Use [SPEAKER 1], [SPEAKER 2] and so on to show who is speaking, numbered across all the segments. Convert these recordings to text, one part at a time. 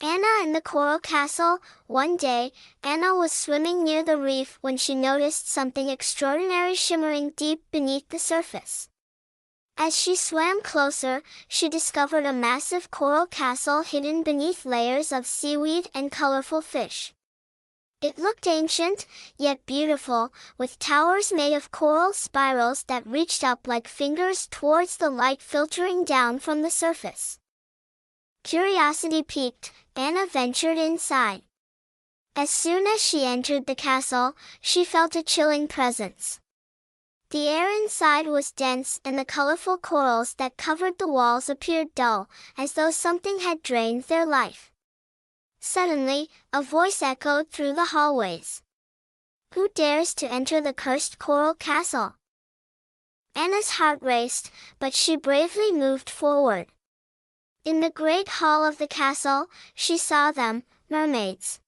[SPEAKER 1] Anna in the Coral Castle. One day, Anna was swimming near the reef when she noticed something extraordinary shimmering deep beneath the surface. As she swam closer, she discovered a massive coral castle hidden beneath layers of seaweed and colorful fish. It looked ancient, yet beautiful, with towers made of coral spirals that reached up like fingers towards the light filtering down from the surface. Curiosity piqued, Anna ventured inside. As soon as she entered the castle, she felt a chilling presence. The air inside was dense and the colorful corals that covered the walls appeared dull, as though something had drained their life. Suddenly, a voice echoed through the hallways. "Who dares to enter the cursed coral castle?" Anna's heart raced, but she bravely moved forward. In the great hall of the castle, she saw them, mermaids.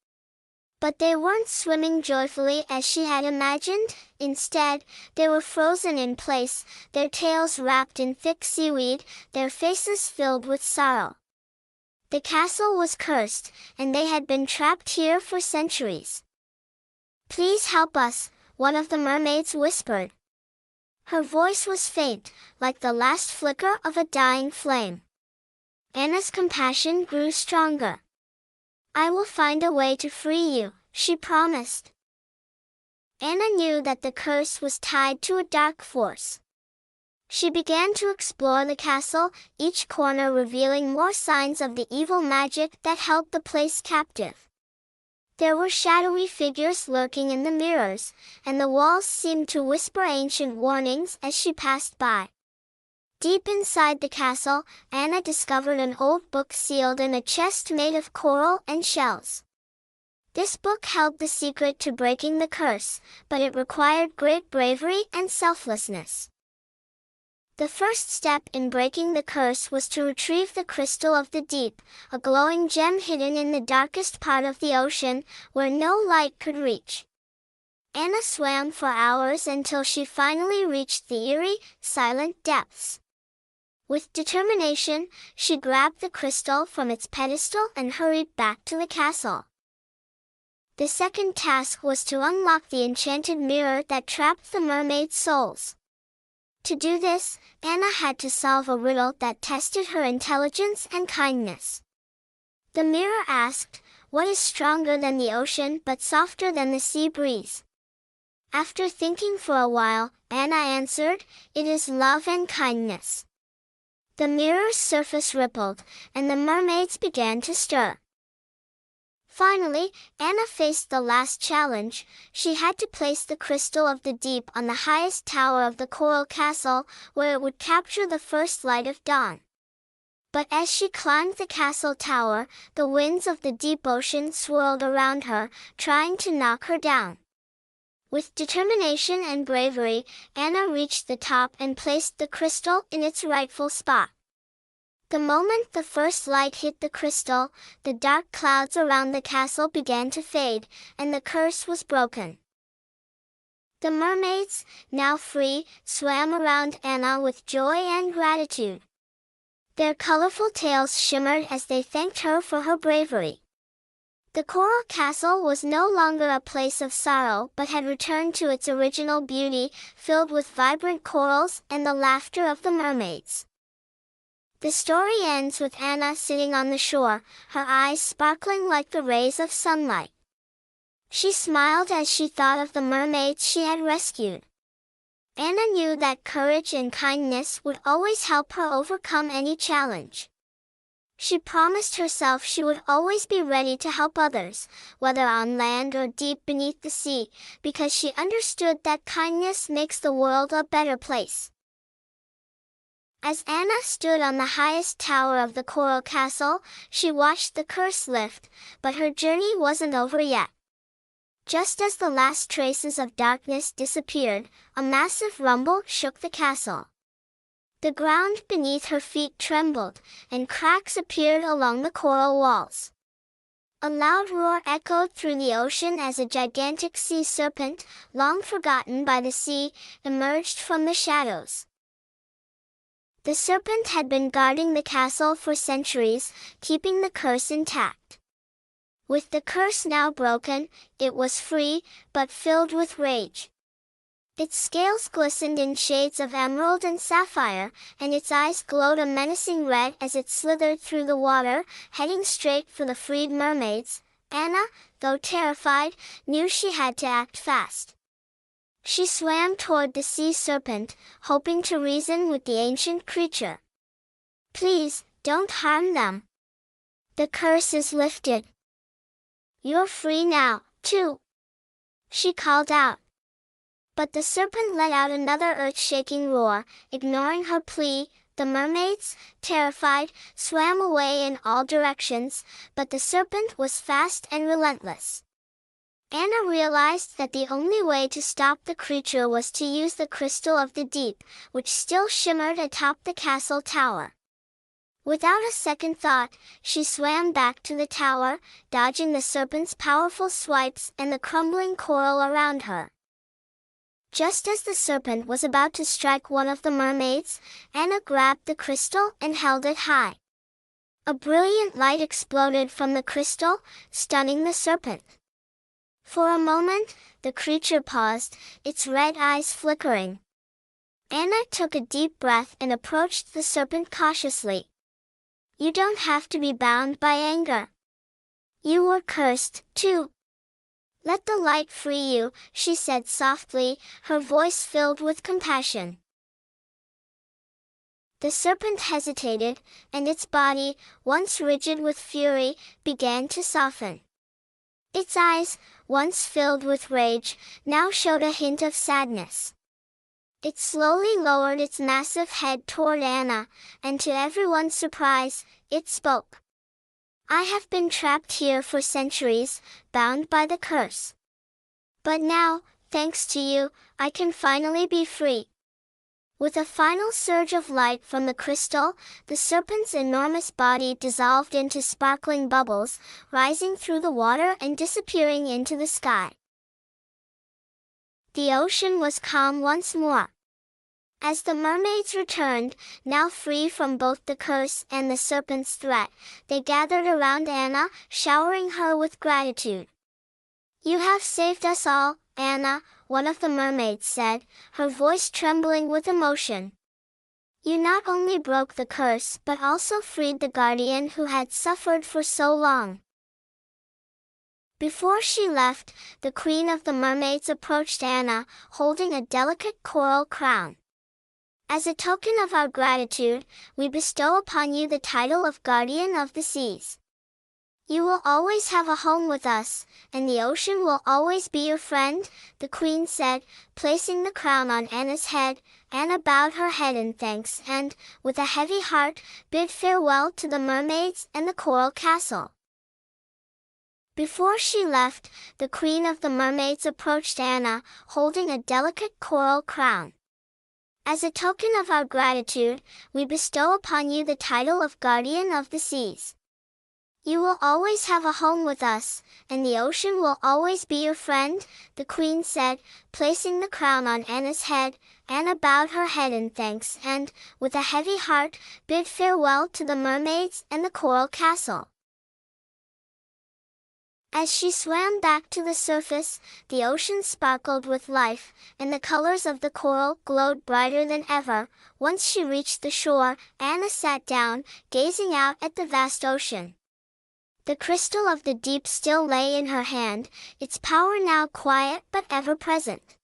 [SPEAKER 1] But they weren't swimming joyfully as she had imagined. Instead, they were frozen in place, their tails wrapped in thick seaweed, their faces filled with sorrow. The castle was cursed, and they had been trapped here for centuries. "Please help us," one of the mermaids whispered. Her voice was faint, like the last flicker of a dying flame. Anna's compassion grew stronger. "I will find a way to free you," she promised. Anna knew that the curse was tied to a dark force. She began to explore the castle, each corner revealing more signs of the evil magic that held the place captive. There were shadowy figures lurking in the mirrors, and the walls seemed to whisper ancient warnings as she passed by. Deep inside the castle, Anna discovered an old book sealed in a chest made of coral and shells. This book held the secret to breaking the curse, but it required great bravery and selflessness. The first step in breaking the curse was to retrieve the crystal of the deep, a glowing gem hidden in the darkest part of the ocean, where no light could reach. Anna swam for hours until she finally reached the eerie, silent depths. With determination, she grabbed the crystal from its pedestal and hurried back to the castle. The second task was to unlock the enchanted mirror that trapped the mermaid souls. To do this, Anna had to solve a riddle that tested her intelligence and kindness. The mirror asked, "What is stronger than the ocean but softer than the sea breeze?" After thinking for a while, Anna answered, "It is love and kindness." The mirror's surface rippled, and the mermaids began to stir. Finally, Anna faced the last challenge. She had to place the crystal of the deep on the highest tower of the coral castle, where it would capture the first light of dawn. But as she climbed the castle tower, the winds of the deep ocean swirled around her, trying to knock her down. With determination and bravery, Anna reached the top and placed the crystal in its rightful spot. The moment the first light hit the crystal, the dark clouds around the castle began to fade, and the curse was broken. The mermaids, now free, swam around Anna with joy and gratitude. Their colorful tails shimmered as they thanked her for her bravery. The coral castle was no longer a place of sorrow but had returned to its original beauty, filled with vibrant corals and the laughter of the mermaids. The story ends with Anna sitting on the shore, her eyes sparkling like the rays of sunlight. She smiled as she thought of the mermaids she had rescued. Anna knew that courage and kindness would always help her overcome any challenge. She promised herself she would always be ready to help others, whether on land or deep beneath the sea, because she understood that kindness makes the world a better place. As Anna stood on the highest tower of the coral castle, she watched the curse lift, but her journey wasn't over yet. Just as the last traces of darkness disappeared, a massive rumble shook the castle. The ground beneath her feet trembled, and cracks appeared along the coral walls. A loud roar echoed through the ocean as a gigantic sea serpent, long forgotten by the sea, emerged from the shadows. The serpent had been guarding the castle for centuries, keeping the curse intact. With the curse now broken, it was free, but filled with rage. Its scales glistened in shades of emerald and sapphire, and its eyes glowed a menacing red as it slithered through the water, heading straight for the freed mermaids. Anna, though terrified, knew she had to act fast. She swam toward the sea serpent, hoping to reason with the ancient creature. "Please, don't harm them. The curse is lifted. You're free now, too," she called out. But the serpent let out another earth-shaking roar, ignoring her plea. The mermaids, terrified, swam away in all directions, but the serpent was fast and relentless. Anna realized that the only way to stop the creature was to use the crystal of the deep, which still shimmered atop the castle tower. Without a second thought, she swam back to the tower, dodging the serpent's powerful swipes and the crumbling coral around her. Just as the serpent was about to strike one of the mermaids, Anna grabbed the crystal and held it high. A brilliant light exploded from the crystal, stunning the serpent. For a moment, the creature paused, its red eyes flickering. Anna took a deep breath and approached the serpent cautiously. "You don't have to be bound by anger. You were cursed, too. Let the light free you," she said softly, her voice filled with compassion. The serpent hesitated, and its body, once rigid with fury, began to soften. Its eyes, once filled with rage, now showed a hint of sadness. It slowly lowered its massive head toward Anna, and to everyone's surprise, it spoke. "I have been trapped here for centuries, bound by the curse. But now, thanks to you, I can finally be free." With a final surge of light from the crystal, the serpent's enormous body dissolved into sparkling bubbles, rising through the water and disappearing into the sky. The ocean was calm once more. As the mermaids returned, now free from both the curse and the serpent's threat, they gathered around Anna, showering her with gratitude. "You have saved us all, Anna," one of the mermaids said, her voice trembling with emotion. "You not only broke the curse but also freed the guardian who had suffered for so long." Before she left, the queen of the mermaids approached Anna, holding a delicate coral crown. "As a token of our gratitude, we bestow upon you the title of Guardian of the Seas. You will always have a home with us, and the ocean will always be your friend," the queen said, placing the crown on Anna's head. Anna bowed her head in thanks and, with a heavy heart, bid farewell to the mermaids and the coral castle. Before she left, the queen of the mermaids approached Anna, holding a delicate coral crown. "As a token of our gratitude, we bestow upon you the title of Guardian of the Seas. You will always have a home with us, and the ocean will always be your friend," the queen said, placing the crown on Anna's head. Anna bowed her head in thanks and, with a heavy heart, bid farewell to the mermaids and the coral castle. As she swam back to the surface, the ocean sparkled with life, and the colors of the coral glowed brighter than ever. Once she reached the shore, Anna sat down, gazing out at the vast ocean. The crystal of the deep still lay in her hand, its power now quiet but ever present.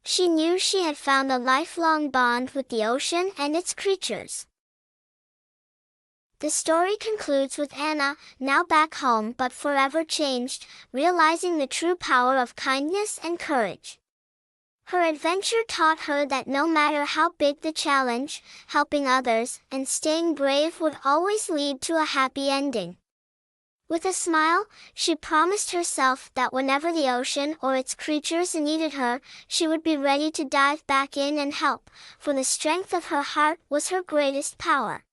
[SPEAKER 1] She knew she had found a lifelong bond with the ocean and its creatures. The story concludes with Anna, now back home but forever changed, realizing the true power of kindness and courage. Her adventure taught her that no matter how big the challenge, helping others and staying brave would always lead to a happy ending. With a smile, she promised herself that whenever the ocean or its creatures needed her, she would be ready to dive back in and help, for the strength of her heart was her greatest power.